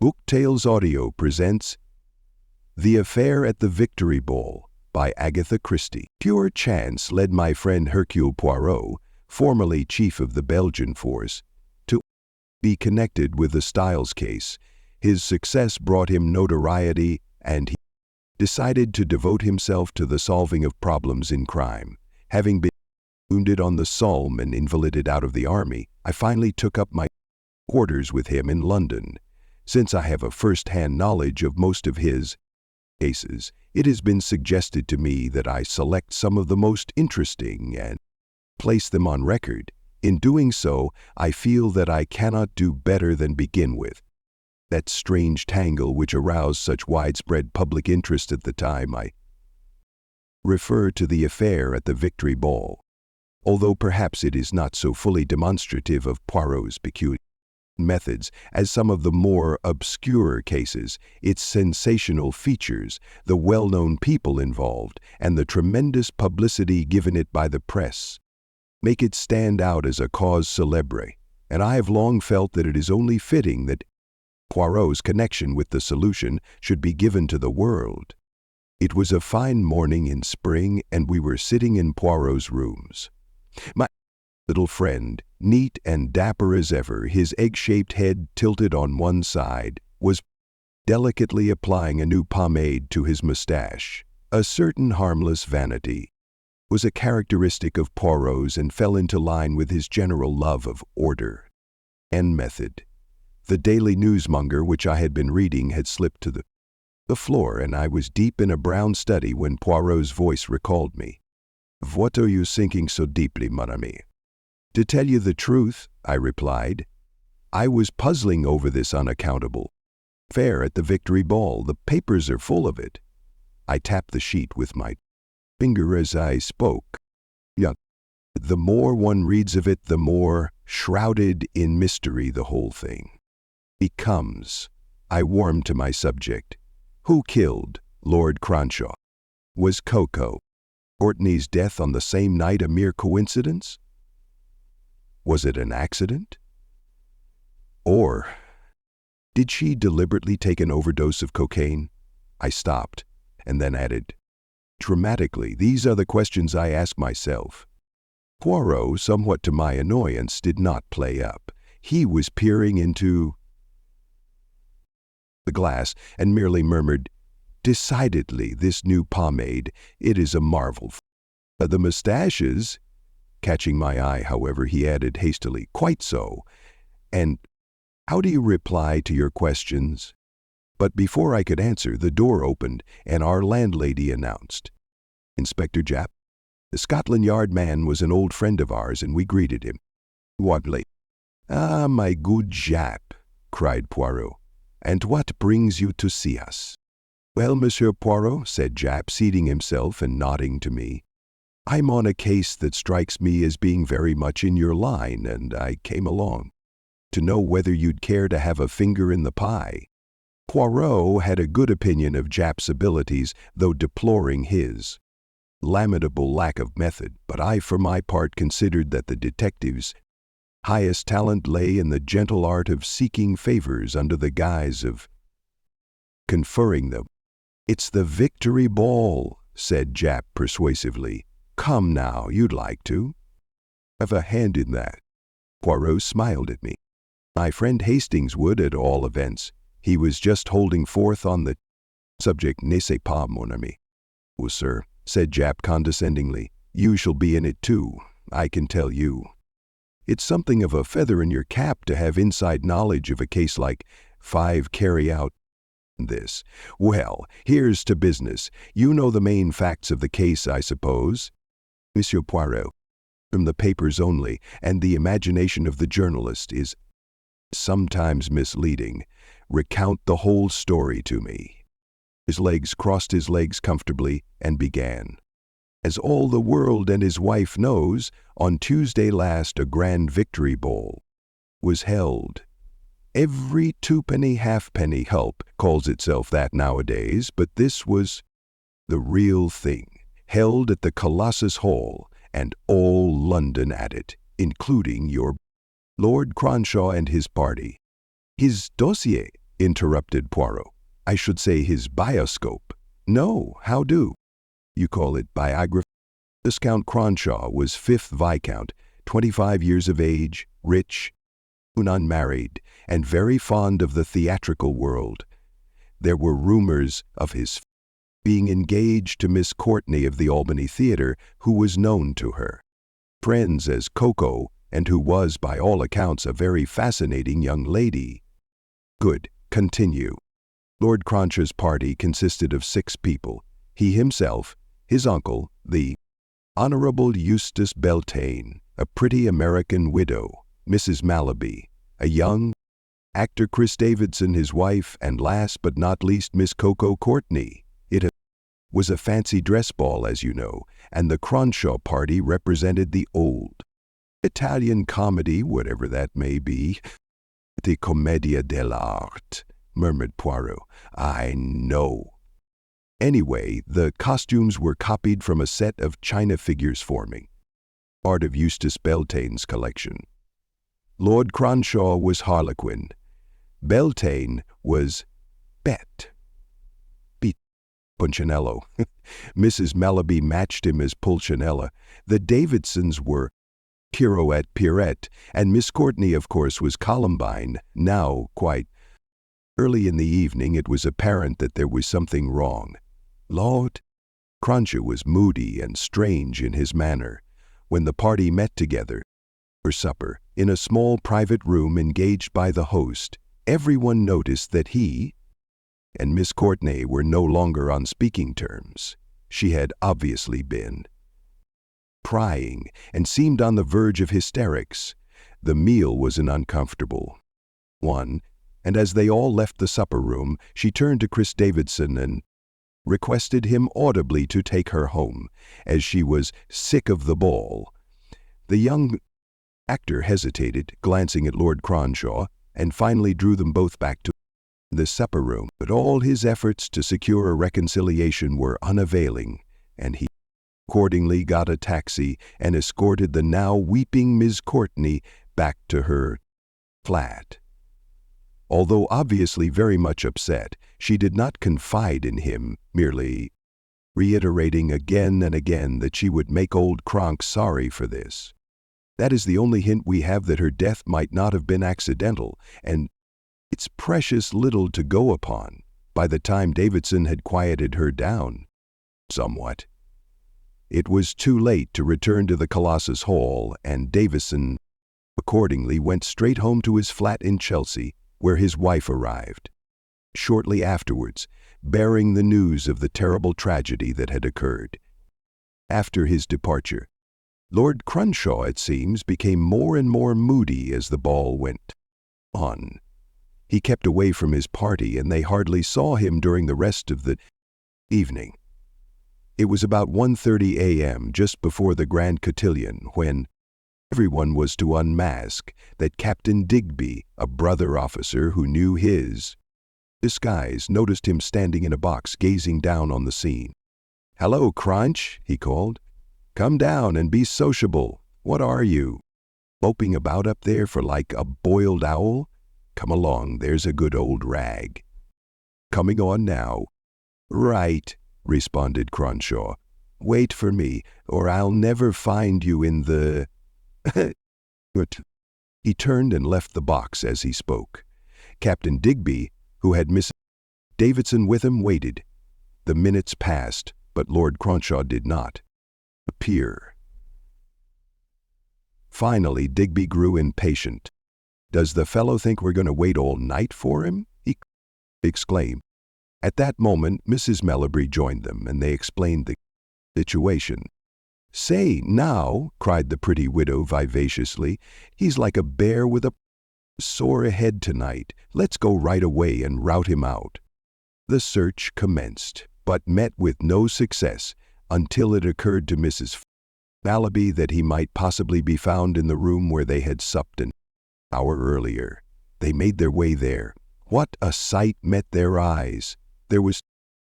Book Tales Audio presents The Affair at the Victory Ball by Agatha Christie. Pure chance led my friend Hercule Poirot, formerly chief of the Belgian force, to be connected with the Styles case. His success brought him notoriety, and he decided to devote himself to the solving of problems in crime. Having been wounded on the Somme and invalided out of the army, I finally took up my quarters with him in London. Since I have a first-hand knowledge of most of his cases, it has been suggested to me that I select some of the most interesting and place them on record. In doing so, I feel that I cannot do better than begin with that strange tangle which aroused such widespread public interest at the time. I refer to the affair at the Victory Ball. Although perhaps it is not so fully demonstrative of Poirot's peculiar methods as some of the more obscure cases, its sensational features, the well-known people involved, and the tremendous publicity given it by the press make it stand out as a cause célèbre, and I have long felt that it is only fitting that Poirot's connection with the solution should be given to the world. It was a fine morning in spring, and we were sitting in Poirot's rooms. My little friend, neat and dapper as ever, his egg-shaped head tilted on one side, was delicately applying a new pomade to his mustache. A certain harmless vanity was a characteristic of Poirot's and fell into line with his general love of order and method. The Daily Newsmonger which I had been reading had slipped to the floor, and I was deep in a brown study when Poirot's voice recalled me. "What are you thinking so deeply, mon ami?" "To tell you the truth," I replied, "I was puzzling over this unaccountable affair at the Victory Ball. The papers are full of it." I tapped the sheet with my finger as I spoke. "Yeah, the more one reads of it, the more shrouded in mystery the whole thing becomes." I warmed to my subject. "Who killed Lord Cronshaw? Was Courtney's death on the same night a mere coincidence? Was it an accident? Or did she deliberately take an overdose of cocaine?" I stopped and then added, "Dramatically, these are the questions I ask myself." Poirot, somewhat to my annoyance, did not play up. He was peering into the glass and merely murmured, "Decidedly, this new pomade, it is a marvel. The mustaches—" Catching my eye, however, he added hastily, "Quite so. And how do you reply to your questions?" But before I could answer, the door opened, and our landlady announced, "Inspector Japp." The Scotland Yard man was an old friend of ours, and we greeted him warmly. "Ah, my good Japp," cried Poirot, "and what brings you to see us?" "Well, Monsieur Poirot," said Japp, seating himself and nodding to me, "I'm on a case that strikes me as being very much in your line, and I came along to know whether you'd care to have a finger in the pie." Poirot had a good opinion of Japp's abilities, though deploring his lamentable lack of method, but I for my part considered that the detective's highest talent lay in the gentle art of seeking favors under the guise of conferring them. "It's the Victory Ball," said Japp persuasively. "Come now, you'd like to have a hand in that." Poirot smiled at me. "My friend Hastings would, at all events. He was just holding forth on the subject. N'est-ce pas, mon ami?" "Oh, sir," said Japp condescendingly, "you shall be in it too, I can tell you. It's something of a feather in your cap to have inside knowledge of a case like Five carry out this. Well, here's to business. You know the main facts of the case, I suppose?" "Monsieur Poirot, from the papers only, and the imagination of the journalist is sometimes misleading. Recount the whole story to me." His legs crossed his legs comfortably and began. "As all the world and his wife knows, on Tuesday last a grand Victory Ball was held. Every twopenny halfpenny help calls itself that nowadays, but this was the real thing, held at the Colossus Hall, and all London at it, including your Lord Cronshaw and his party. His dossier interrupted Poirot. "I should say his bioscope." "No, how do you call it biography?" Viscount Cronshaw was 5th Viscount, 25 years of age, rich, unmarried, and very fond of the theatrical world. There were rumors of his being engaged to Miss Courtney of the Albany Theatre, who was known to her friends as Coco, and who was, by all accounts, a very fascinating young lady. "Good. Continue." Lord Cronshaw's party consisted of 6 people. He himself, his uncle, the Honorable Eustace Beltane, a pretty American widow, Mrs. Malaby, a young actor Chris Davidson, his wife, and last but not least Miss Coco Courtney. It was a fancy dress ball, as you know, and the Cronshaw party represented the old Italian comedy, whatever that may be. "The commedia dell'arte," murmured Poirot. "I know." Anyway, the costumes were copied from a set of china figures forming part of Eustace Beltane's collection. Lord Cronshaw was Harlequin. Beltane was Bet. Punchinello. Mrs. Malaby matched him as Pulcinella. The Davidsons were Pierrot, and Miss Courtney, of course, was Columbine. Now, quite early in the evening, it was apparent that there was something wrong. Lord Cronshaw was moody and strange in his manner. When the party met together for supper, in a small private room engaged by the host, everyone noticed that he and Miss Courtney were no longer on speaking terms. She had obviously been crying and seemed on the verge of hysterics. The meal was an uncomfortable one, and as they all left the supper room, she turned to Chris Davidson and requested him audibly to take her home, as she was sick of the ball. The young actor hesitated, glancing at Lord Cronshaw, and finally drew them both back to the supper room. But all his efforts to secure a reconciliation were unavailing, and he accordingly got a taxi and escorted the now weeping Miss Courtney back to her flat. Although obviously very much upset, she did not confide in him, merely reiterating again and again that she would make old Cronk sorry for this. That is the only hint we have that her death might not have been accidental, and it's precious little to go upon by the time Davidson had quieted her down somewhat. It was too late to return to the Colossus Hall, and Davidson accordingly went straight home to his flat in Chelsea, where his wife arrived shortly afterwards, bearing the news of the terrible tragedy that had occurred. After his departure, Lord Cronshaw, it seems, became more and more moody as the ball went on. He kept away from his party, and they hardly saw him during the rest of the evening. It was about 1:30 a.m., just before the grand cotillion, when everyone was to unmask, that Captain Digby, a brother officer who knew his disguise, noticed him standing in a box gazing down on the scene. "Hello, Crunch," he called. "Come down and be sociable. What are you, moping about up there for like a boiled owl? Come along, there's a good old rag." "Coming on now." "Right," responded Cronshaw. "Wait for me, or I'll never find you in the..." He turned and left the box as he spoke. Captain Digby, who had Miss Davidson with him, waited. The minutes passed, but Lord Cronshaw did not appear. Finally, Digby grew impatient. "Does the fellow think we're going to wait all night for him?" he exclaimed. At that moment, Mrs. Melliby joined them, and they explained the situation. "Say, now," cried the pretty widow vivaciously, "he's like a bear with a sore head tonight. Let's go right away and rout him out." The search commenced, but met with no success until it occurred to Mrs. Malaby that he might possibly be found in the room where they had supped an hour earlier. They made their way there. What a sight met their eyes! There was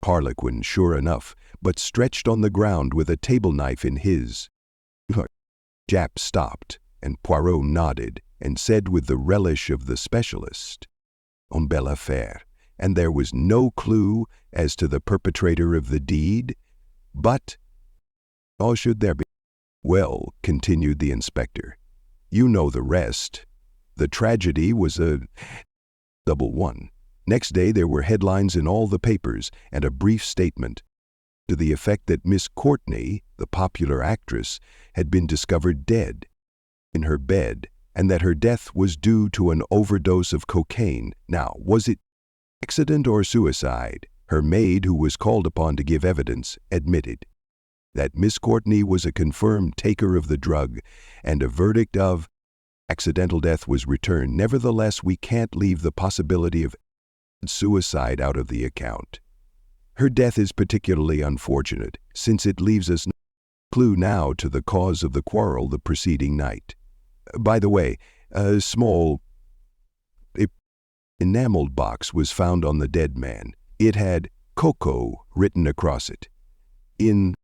Harlequin, sure enough, but stretched on the ground with a table knife in his. Jap stopped, and Poirot nodded and said with the relish of the specialist, une belle affaire, and there was no clue as to the perpetrator of the deed. But, how should there be? Well, continued the inspector, you know the rest. The tragedy was a double one. Next day there were headlines in all the papers and a brief statement to the effect that Miss Courtney, the popular actress, had been discovered dead in her bed, and that her death was due to an overdose of cocaine. Now, was it accident or suicide? Her maid, who was called upon to give evidence, admitted that Miss Courtney was a confirmed taker of the drug, and a verdict of accidental death was returned. Nevertheless, we can't leave the possibility of suicide out of the account. Her death is particularly unfortunate, since it leaves us no clue now to the cause of the quarrel the preceding night. By the way, a small enameled box was found on the dead man. It had Coco written across it in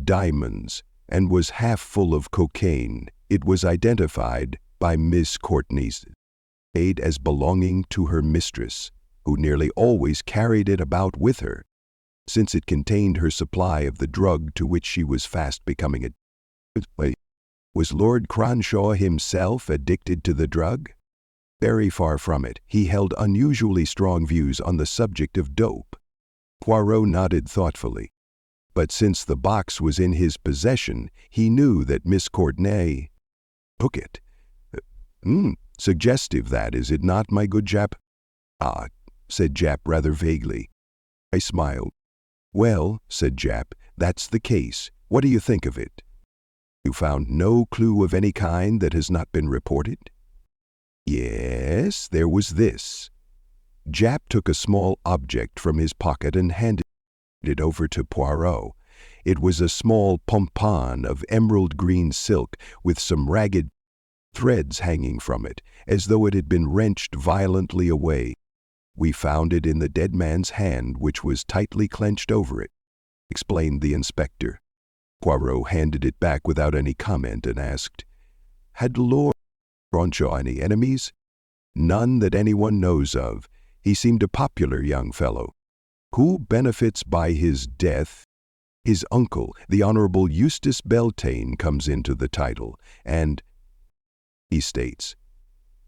diamonds and was half full of cocaine. It was identified by Miss Courtney's maid as belonging to her mistress, who nearly always carried it about with her, since it contained her supply of the drug to which she was fast becoming addicted. Was Lord Cronshaw himself addicted to the drug? Very far from it. He held unusually strong views on the subject of dope. Poirot nodded thoughtfully. But since the box was in his possession, he knew that Miss Courtney took it. Suggestive, that, is it not, my good Jap? Ah, said Jap rather vaguely. I smiled. Well, said Jap, that's the case. What do you think of it? You found no clue of any kind that has not been reported? Yes, there was this. Jap took a small object from his pocket and handed it over to Poirot. It was a small pompon of emerald green silk with some ragged threads hanging from it, as though it had been wrenched violently away. We found it in the dead man's hand, which was tightly clenched over it, explained the inspector. Poirot handed it back without any comment and asked, Had Lord Cronshaw any enemies? None that anyone knows of. He seemed a popular young fellow. Who benefits by his death? His uncle, the Honorable Eustace Beltane, comes into the title, and, he states,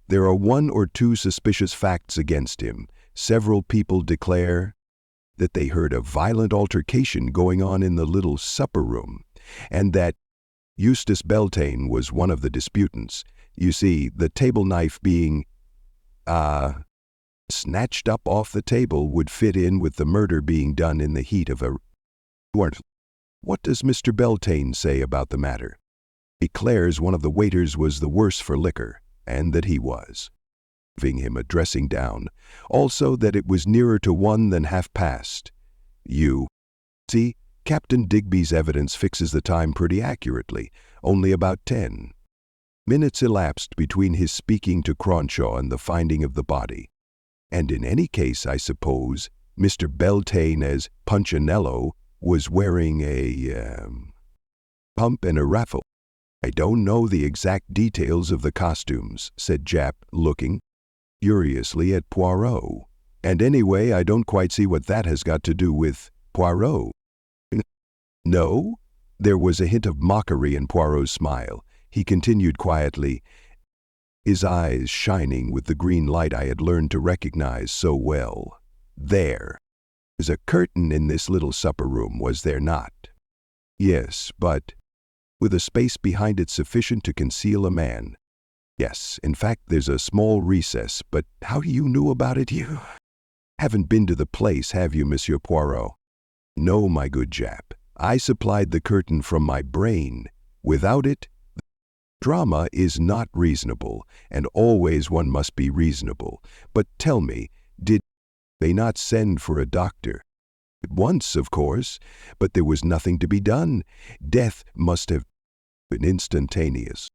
there are one or two suspicious facts against him. Several people declare that they heard a violent altercation going on in the little supper room, and that Eustace Beltane was one of the disputants. You see, the table knife being, snatched up off the table would fit in with the murder being done in the heat of a... What does Mr. Beltane say about the matter? Declares one of the waiters was the worse for liquor, and that he was, giving him a dressing down. Also that it was nearer to 1 than half past. You see, Captain Digby's evidence fixes the time pretty accurately, only about 10 minutes elapsed between his speaking to Cronshaw and the finding of the body. And in any case, I suppose, Mr. Beltane as Punchinello was wearing a pump and a raffle. I don't know the exact details of the costumes, said Jap, looking curiously at Poirot. And anyway, I don't quite see what that has got to do with Poirot. No? There was a hint of mockery in Poirot's smile. He continued quietly, his eyes shining with the green light I had learned to recognize so well. There is a curtain in this little supper room, was there not? Yes, but with a space behind it sufficient to conceal a man. Yes, in fact, there's a small recess, but how you knew about it? You haven't been to the place, have you, Monsieur Poirot? No, my good Jap. I supplied the curtain from my brain. Without it, drama is not reasonable, and always one must be reasonable. But tell me, did they not send for a doctor? Once, of course, but there was nothing to be done. Death must have been instantaneous.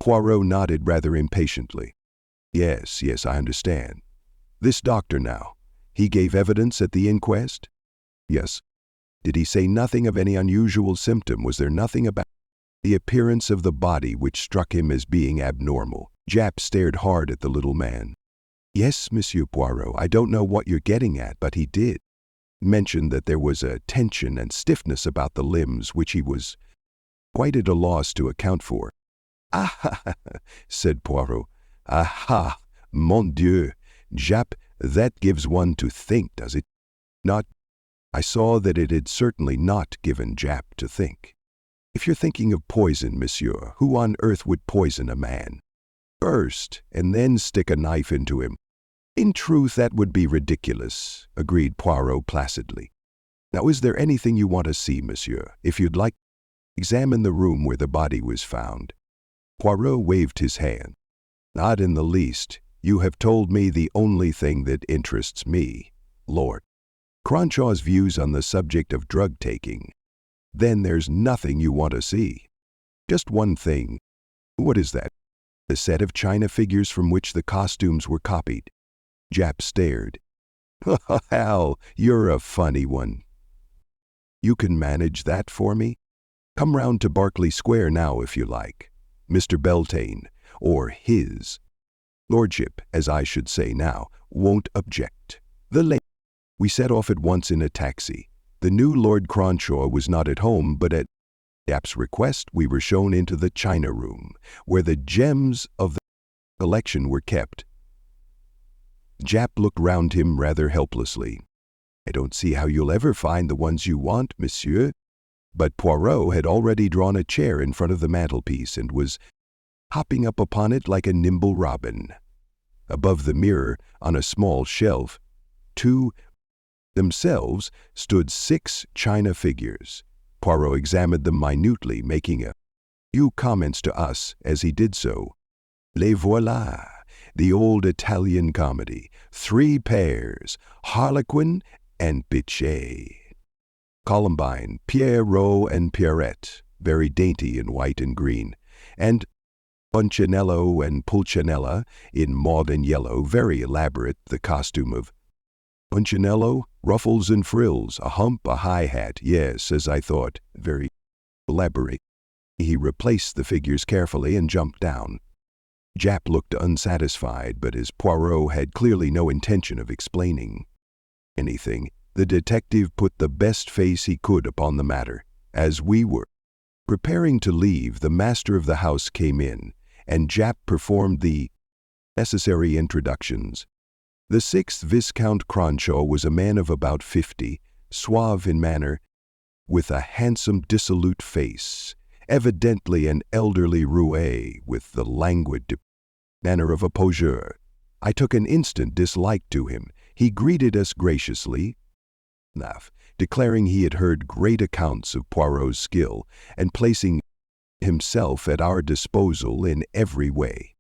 Poirot nodded rather impatiently. Yes, I understand. This doctor now, he gave evidence at the inquest? Yes. Did he say nothing of any unusual symptom? Was there nothing about the appearance of the body which struck him as being abnormal? Jap stared hard at the little man. Yes, Monsieur Poirot, I don't know what you're getting at, but he did mention that there was a tension and stiffness about the limbs which he was quite at a loss to account for. Ah, said Poirot. Aha, mon Dieu, Jap, that gives one to think, does it not? I saw that it had certainly not given Jap to think. If you're thinking of poison, monsieur, who on earth would poison a man? First, and then stick a knife into him. In truth, that would be ridiculous, agreed Poirot placidly. Now, is there anything you want to see, monsieur? If you'd like, examine the room where the body was found. Poirot waved his hand. Not in the least. You have told me the only thing that interests me, Lord Cronshaw's views on the subject of drug-taking. Then there's nothing you want to see. Just one thing. What is that? The set of china figures from which the costumes were copied. Jap stared. Hal, you're a funny one. You can manage that for me? Come round to Berkeley Square now if you like. Mr. Beltane, or his lordship, as I should say now, won't object. We set off at once in a taxi. The new Lord Cronshaw was not at home, but at Jap's request we were shown into the china room, where the gems of the collection were kept. Jap looked round him rather helplessly. I don't see how you'll ever find the ones you want, monsieur. But Poirot had already drawn a chair in front of the mantelpiece and was hopping up upon it like a nimble robin. Above the mirror, on a small shelf, to themselves stood 6 china figures. Poirot examined them minutely, making a few comments to us as he did so. Les voilà, the old Italian comedy, 3 pairs, Harlequin and Biche. Columbine, Pierrot and Pierrette, very dainty in white and green, and Punchinello and Pulcinella in mauve and yellow, very elaborate, the costume of Punchinello, ruffles and frills, a hump, a high hat, yes, as I thought, very elaborate. He replaced the figures carefully and jumped down. Jap looked unsatisfied, but as Poirot had clearly no intention of explaining anything, the detective put the best face he could upon the matter. As we were preparing to leave, the master of the house came in, and Jap performed the necessary introductions. The 6th Viscount Cronshaw was a man of about 50, suave in manner, with a handsome, dissolute face, evidently an elderly roué with the languid manner of a poseur. I took an instant dislike to him. He greeted us graciously, declaring he had heard great accounts of Poirot's skill and placing himself at our disposal in every way.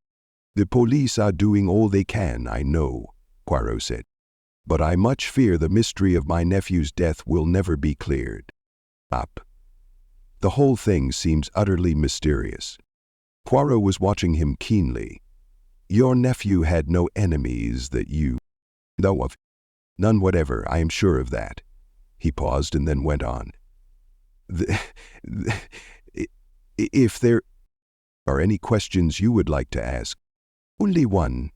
The police are doing all they can, I know, Poirot said, but I much fear the mystery of my nephew's death will never be cleared up. The whole thing seems utterly mysterious. Poirot was watching him keenly. Your nephew had no enemies that you know of? None whatever, I am sure of that. He paused and then went on. If there are any questions you would like to ask, only one.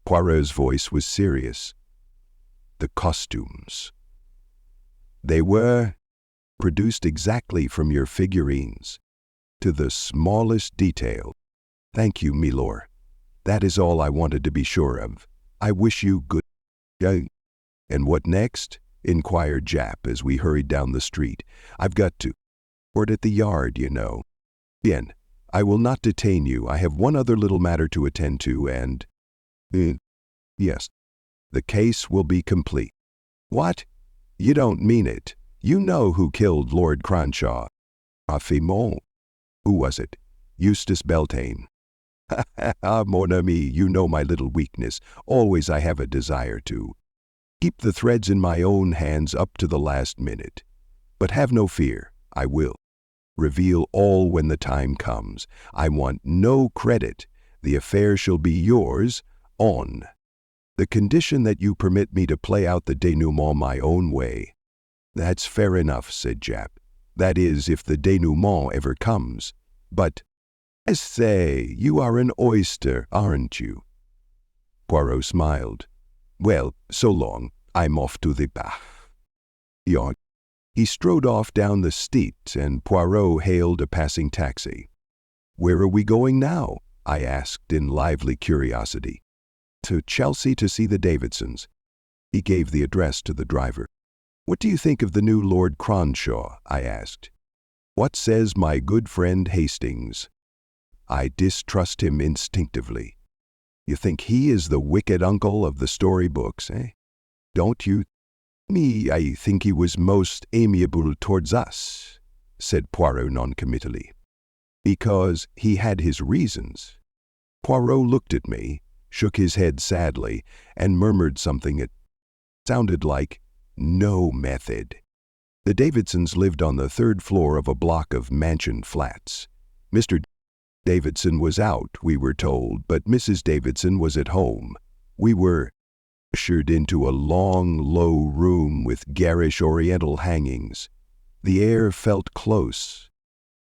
Poirot's voice was serious. The costumes. They were produced exactly from your figurines, to the smallest detail. Thank you, milord. That is all I wanted to be sure of. I wish you good day. And what next? Inquired Jap as we hurried down the street. I've got to report at the yard, you know. Bien, I will not detain you. I have one other little matter to attend to and… yes, the case will be complete. What? You don't mean it. You know who killed Lord Cronshaw. Affirmons. Who was it? Eustace Beltane. Ah, mon ami, you know my little weakness. Always I have a desire to keep the threads in my own hands up to the last minute. But have no fear, I will reveal all when the time comes. I want no credit. The affair shall be yours on the condition that you permit me to play out the denouement my own way. That's fair enough, said Jap. That is, if the denouement ever comes. But, I say, you are an oyster, aren't you? Poirot smiled. Well, so long. I'm off to the bar. He strode off down the street, and Poirot hailed a passing taxi. Where are we going now? I asked in lively curiosity. To Chelsea to see the Davidsons. He gave the address to the driver. What do you think of the new Lord Cronshaw? I asked. What says my good friend Hastings? I distrust him instinctively. You think he is the wicked uncle of the storybooks, eh? Don't you? Me, I think he was most amiable towards us, said Poirot noncommittally. Because he had his reasons. Poirot looked at me, shook his head sadly, and murmured something that sounded like no method. The Davidsons lived on the third floor of a block of mansion flats. Mr. Davidson was out, we were told, but Mrs. Davidson was at home. We were ushered into a long, low room with garish oriental hangings. The air felt close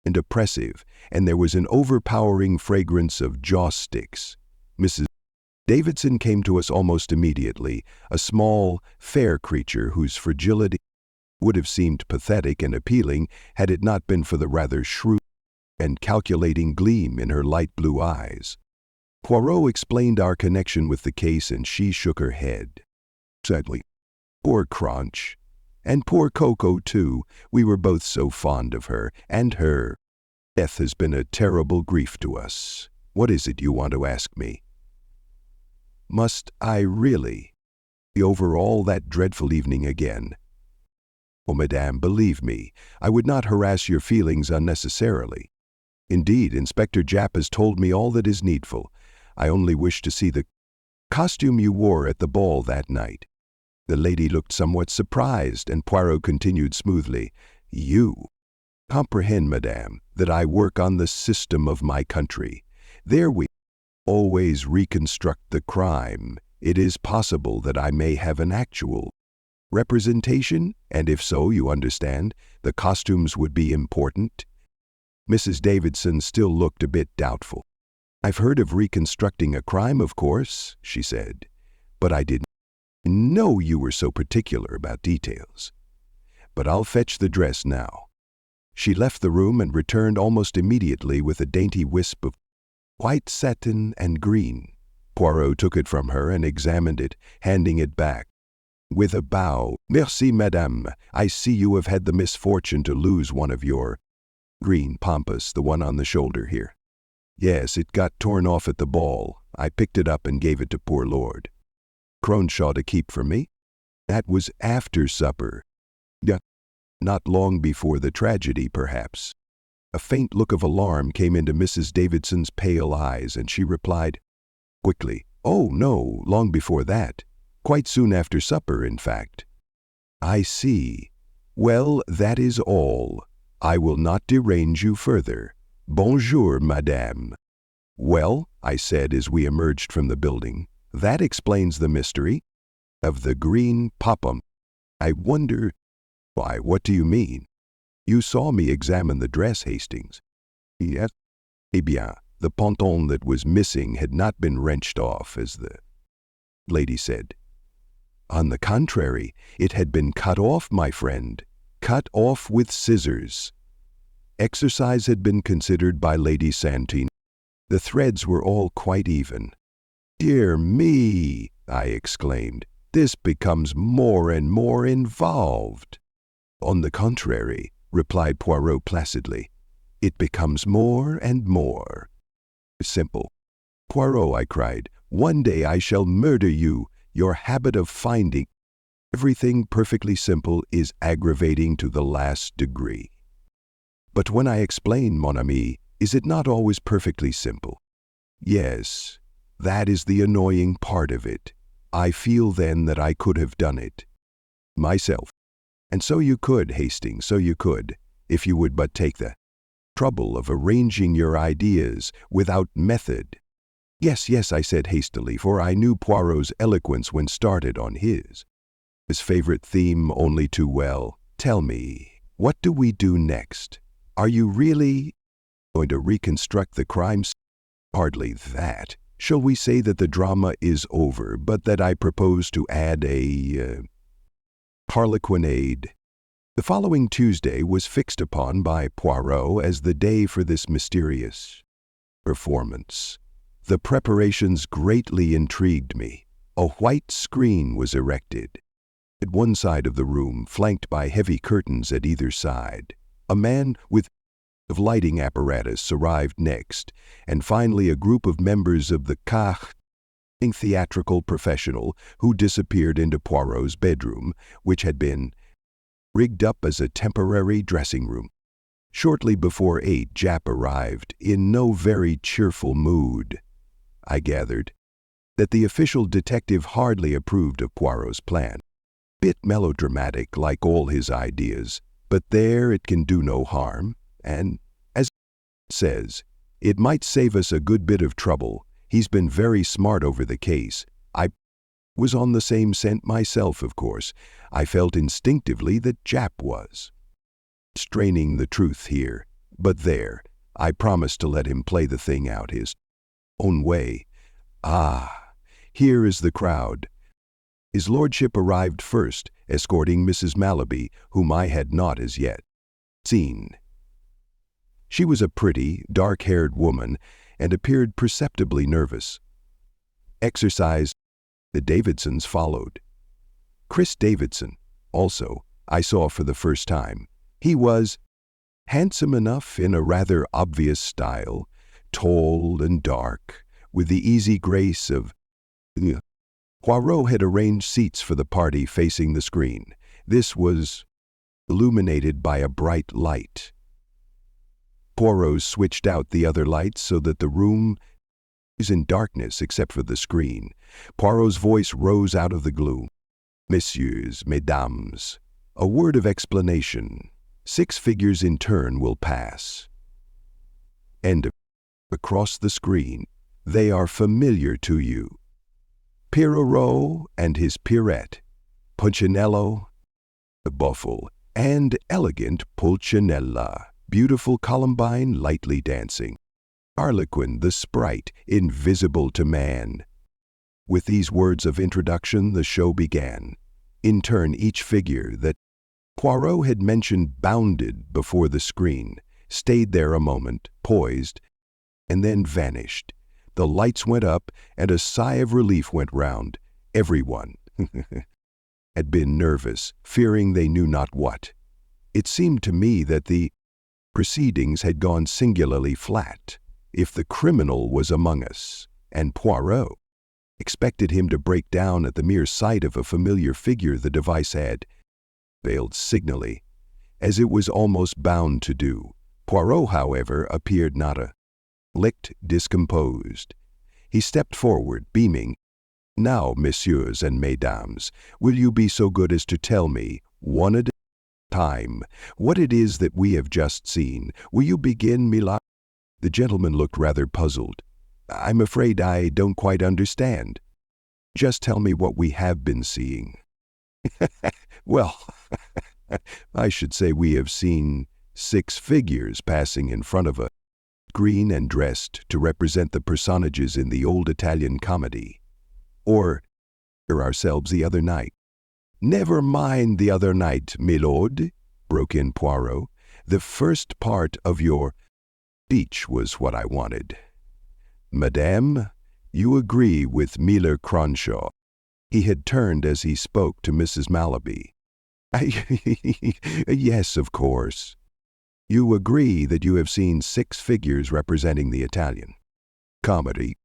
and oppressive, and there was an overpowering fragrance of joss sticks. Mrs. Davidson came to us almost immediately, a small, fair creature whose fragility would have seemed pathetic and appealing had it not been for the rather shrewd and calculating gleam in her light blue eyes. Poirot explained our connection with the case, and she shook her head. Sadly, poor Crunch. And poor Coco, too. We were both so fond of her, and her death has been a terrible grief to us. What is it you want to ask me? Must I really be over all that dreadful evening again? Oh, madame, believe me, I would not harass your feelings unnecessarily. Indeed, Inspector Japp has told me all that is needful. I only wish to see the costume you wore at the ball that night. The lady looked somewhat surprised, and Poirot continued smoothly, You comprehend, madame, that I work on the system of my country. There we always reconstruct the crime. It is possible that I may have an actual representation, and if so, you understand, the costumes would be important. Mrs. Davidson still looked a bit doubtful. I've heard of reconstructing a crime, of course, she said, but I didn't know you were so particular about details. But I'll fetch the dress now. She left the room and returned almost immediately with a dainty wisp of white satin and green. Poirot took it from her and examined it, handing it back. With a bow, Merci, madame. I see you have had the misfortune to lose one of your green pampas, the one on the shoulder here. Yes, it got torn off at the ball. I picked it up and gave it to poor Lord Cronshaw to keep for me. That was after supper. Not long before the tragedy, perhaps. A faint look of alarm came into Mrs. Davidson's pale eyes, and she replied quickly, Oh, no, long before that. Quite soon after supper, in fact. I see. Well, that is all. I will not derange you further. Bonjour, madame. Well, I said as we emerged from the building, that explains the mystery of the green popham. I wonder, why, what do you mean? You saw me examine the dress, Hastings. Yes. Eh bien, the ponton that was missing had not been wrenched off, as the lady said. On the contrary, it had been cut off, my friend, cut off with scissors. Exercise had been considered by Lady Santine. The threads were all quite even. Dear me, I exclaimed, this becomes more and more involved. On the contrary, replied Poirot placidly, it becomes more and more simple. Poirot, I cried, one day I shall murder you. Your habit of finding everything perfectly simple is aggravating to the last degree. But when I explain, mon ami, is it not always perfectly simple? Yes, that is the annoying part of it. I feel then that I could have done it myself. And so you could, Hastings, so you could, if you would but take the trouble of arranging your ideas without method. Yes, yes, I said hastily, for I knew Poirot's eloquence when started on his favorite theme only too well. Tell me, what do we do next? Are you really going to reconstruct the crimes? Hardly that. Shall we say that the drama is over, but that I propose to add a harlequinade? The following Tuesday was fixed upon by Poirot as the day for this mysterious performance. The preparations greatly intrigued me. A white screen was erected at one side of the room, flanked by heavy curtains at either side. A man with lighting apparatus arrived next, and finally a group of members of the theatrical professional who disappeared into Poirot's bedroom, which had been rigged up as a temporary dressing room. Shortly before 8, Jap arrived, in no very cheerful mood. I gathered that the official detective hardly approved of Poirot's plan. Bit melodramatic like all his ideas, but there it can do no harm, and, as it says, it might save us a good bit of trouble. He's been very smart over the case. I was on the same scent myself, of course. I felt instinctively that Jap was straining the truth here, but there, I promised to let him play the thing out his own way. Ah, here is the crowd. His lordship arrived first, escorting Mrs. Mallaby, whom I had not as yet seen. She was a pretty, dark-haired woman and appeared perceptibly nervous. Exercise. The Davidsons followed. Chris Davidson, also, I saw for the first time. He was handsome enough in a rather obvious style, tall and dark, with the easy grace of Poirot had arranged seats for the party facing the screen. This was illuminated by a bright light. Poirot switched out the other lights so that the room was in darkness except for the screen. Poirot's voice rose out of the gloom. Messieurs, mesdames, a word of explanation. 6 figures in turn will pass. And across the screen, they are familiar to you. Poirot and his Pierrette, Punchinello, the Buffle, and elegant Pulcinella, beautiful Columbine lightly dancing, Harlequin the sprite, invisible to man. With these words of introduction, the show began. In turn, each figure that Poirot had mentioned bounded before the screen, stayed there a moment, poised, and then vanished. The lights went up, and a sigh of relief went round. Everyone had been nervous, fearing they knew not what. It seemed to me that the proceedings had gone singularly flat. If the criminal was among us, and Poirot expected him to break down at the mere sight of a familiar figure the device had failed signally, as it was almost bound to do. Poirot, however, appeared not a licked discomposed. He stepped forward, beaming. Now, messieurs and mesdames, will you be so good as to tell me, one at a time, what it is that we have just seen? Will you begin, Mila? The gentleman looked rather puzzled. I'm afraid I don't quite understand. Just tell me what we have been seeing. Well, I should say we have seen 6 figures passing in front of a screen and dressed to represent the personages in the old Italian comedy. Or ourselves the other night. Never mind the other night, milord, broke in Poirot. The first part of your speech was what I wanted. Madame, you agree with Miller Cronshaw. He had turned as he spoke to Mrs. Mallaby. Yes, of course. You agree that you have seen 6 figures representing the Italian comedy?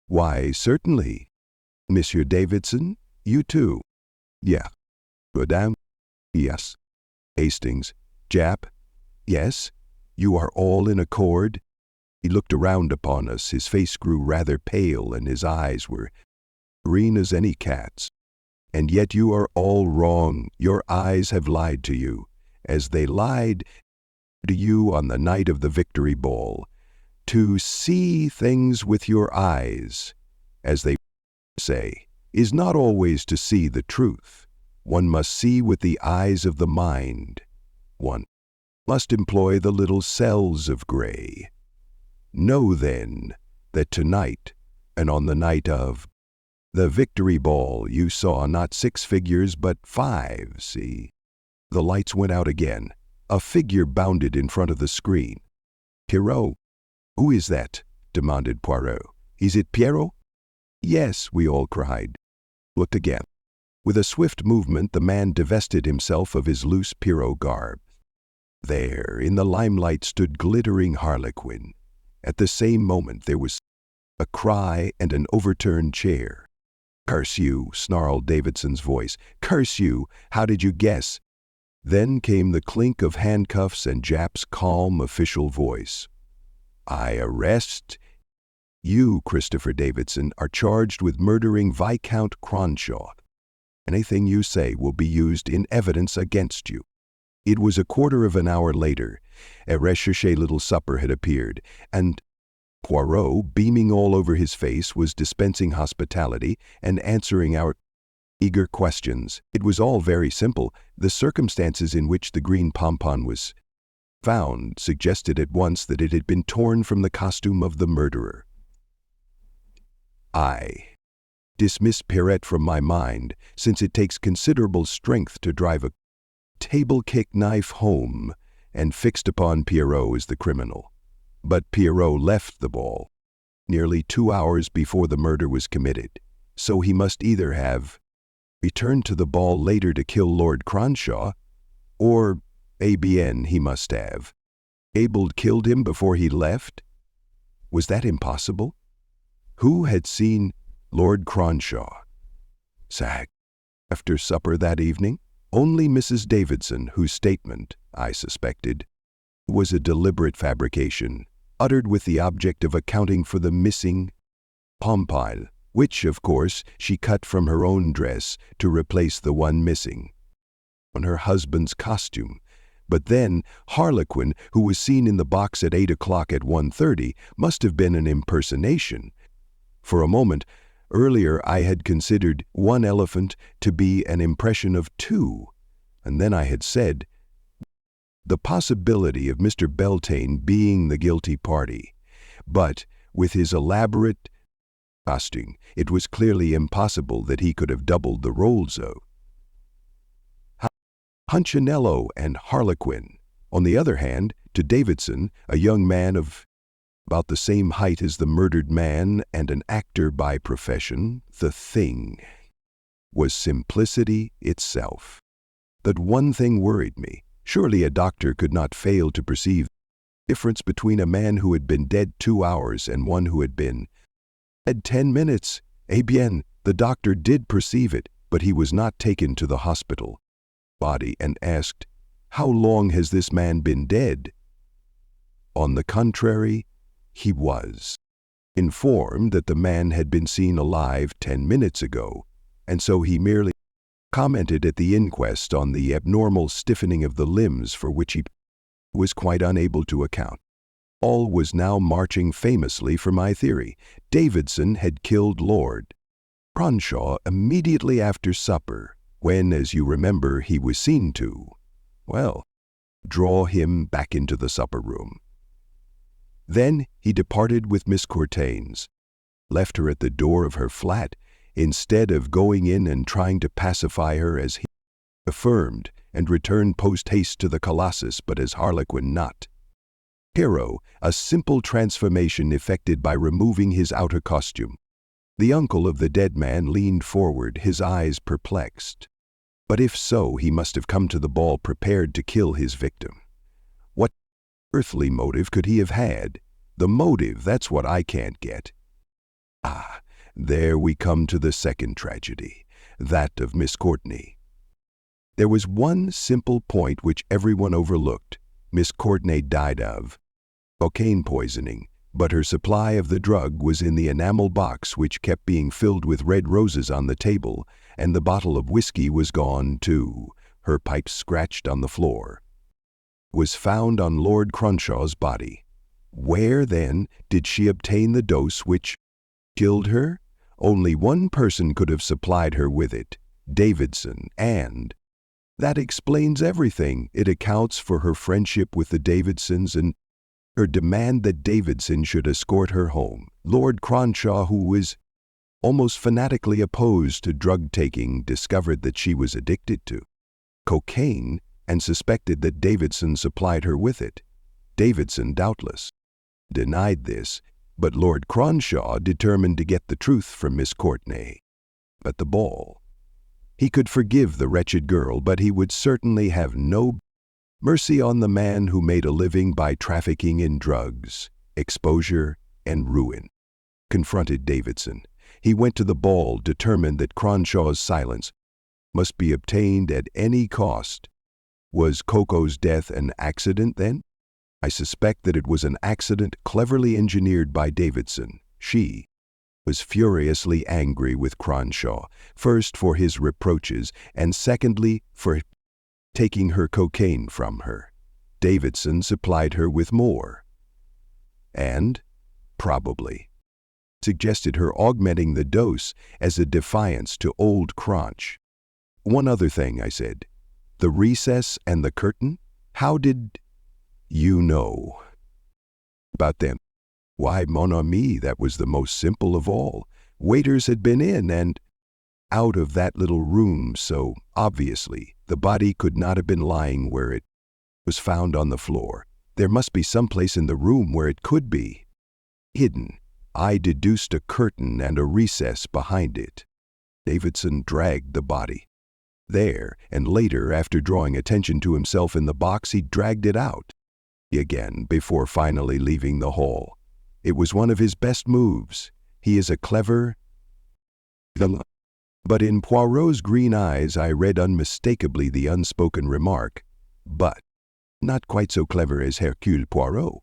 Why, certainly. Monsieur Davidson, you too? Yeah. Madame? Yes. Hastings? Jap? Yes. You are all in accord? He looked around upon us. His face grew rather pale, and his eyes were green as any cat's. And yet you are all wrong. Your eyes have lied to you, as they lied to you on the night of the Victory Ball. To see things with your eyes, as they say, is not always to see the truth. One must see with the eyes of the mind. One must employ the little cells of gray. Know, then, that tonight And on the night of the victory ball, you saw not 6 figures but 5, see? The lights went out again. A figure bounded in front of the screen. Poirot. Who is that? Demanded Poirot. Is it Pierrot? Yes, we all cried. Looked again. With a swift movement, the man divested himself of his loose Pierrot garb. There, in the limelight, stood glittering Harlequin. At the same moment, there was a cry and an overturned chair. "Curse you," snarled Davidson's voice. "Curse you! How did you guess?" Then came the clink of handcuffs and Japp's calm official voice. "I arrest. You, Christopher Davidson, are charged with murdering Viscount Cronshaw. Anything you say will be used in evidence against you." It was a quarter of an hour later. A recherché little supper had appeared, and Poirot, beaming all over his face, was dispensing hospitality and answering our eager questions. It was all very simple. The circumstances in which the green pompon was found suggested at once that it had been torn from the costume of the murderer. I dismissed Pierrot from my mind, since it takes considerable strength to drive a table-kick knife home, and fixed upon Pierrot as the criminal. But Pierrot left the ball nearly 2 hours before the murder was committed, so he must either have returned to the ball later to kill Lord Cronshaw, or he must have killed him before he left. Was that impossible? Who had seen Lord Cronshaw after supper that evening? Only Mrs. Davidson, whose statement, I suspected, was a deliberate fabrication, uttered with the object of accounting for the missing pompon, which, of course, she cut from her own dress to replace the one missing on her husband's costume. But then, Harlequin, who was seen in the box at 8 o'clock at 1:30, must have been an impersonation. For a moment earlier I had considered one elephant to be an impression of 2, and then I had said the possibility of Mr. Beltane being the guilty party. But with his elaborate costume, it was clearly impossible that he could have doubled the roles of Punchinello and Harlequin. On the other hand, to Davidson, a young man of about the same height as the murdered man and an actor by profession, the thing was simplicity itself. That one thing worried me. Surely a doctor could not fail to perceive the difference between a man who had been dead 2 hours and one who had been dead 10 minutes. The doctor did perceive it, but he was not taken to the hospital body and asked, "How long has this man been dead?" On the contrary, he was informed that the man had been seen alive 10 minutes ago, and so he merely commented at the inquest on the abnormal stiffening of the limbs for which he was quite unable to account. All was now marching famously for my theory. Davidson had killed Lord Cronshaw immediately after supper, when, as you remember, he was seen to, draw him back into the supper room. Then he departed with Miss Courtaines, left her at the door of her flat, instead of going in and trying to pacify her as he affirmed, and returned post-haste to the Colossus, but as Harlequin not. Poirot, a simple transformation effected by removing his outer costume. The uncle of the dead man leaned forward, his eyes perplexed. But if so, he must have come to the ball prepared to kill his victim. What earthly motive could he have had? The motive, that's what I can't get. There we come to the second tragedy, that of Miss Courtenay. There was one simple point which everyone overlooked. Miss Courtenay died of cocaine poisoning, but her supply of the drug was in the enamel box which kept being filled with red roses on the table, and the bottle of whiskey was gone too, her pipes scratched on the floor. Was found on Lord Cronshaw's body. Where, then, did she obtain the dose which killed her? Only one person could have supplied her with it, Davidson, and that explains everything. It accounts for her friendship with the Davidsons and her demand that Davidson should escort her home. Lord Cronshaw, who was almost fanatically opposed to drug-taking, discovered that she was addicted to cocaine and suspected that Davidson supplied her with it. Davidson, doubtless, denied this, but Lord Cronshaw determined to get the truth from Miss Courtenay. At the ball, he could forgive the wretched girl, but he would certainly have no mercy on the man who made a living by trafficking in drugs, exposure, and ruin. Confronted Davidson, he went to the ball determined that Cronshaw's silence must be obtained at any cost. Was Coco's death an accident then? I suspect that it was an accident cleverly engineered by Davidson. She was furiously angry with Cronshaw, first for his reproaches, and secondly for taking her cocaine from her. Davidson supplied her with more, and, probably, suggested her augmenting the dose as a defiance to old Cronch. One other thing, I said. The recess and the curtain? How did you know about them? Why, mon ami, that was the most simple of all. Waiters had been in and out of that little room, so obviously the body could not have been lying where it was found on the floor. There must be some place in the room where it could be hidden. I deduced a curtain and a recess behind it. Davidson dragged the body there, and later, after drawing attention to himself in the box, he dragged it out again before finally leaving the hall. It was one of his best moves. He is a clever villain. But in Poirot's green eyes I read unmistakably the unspoken remark, but not quite so clever as Hercule Poirot.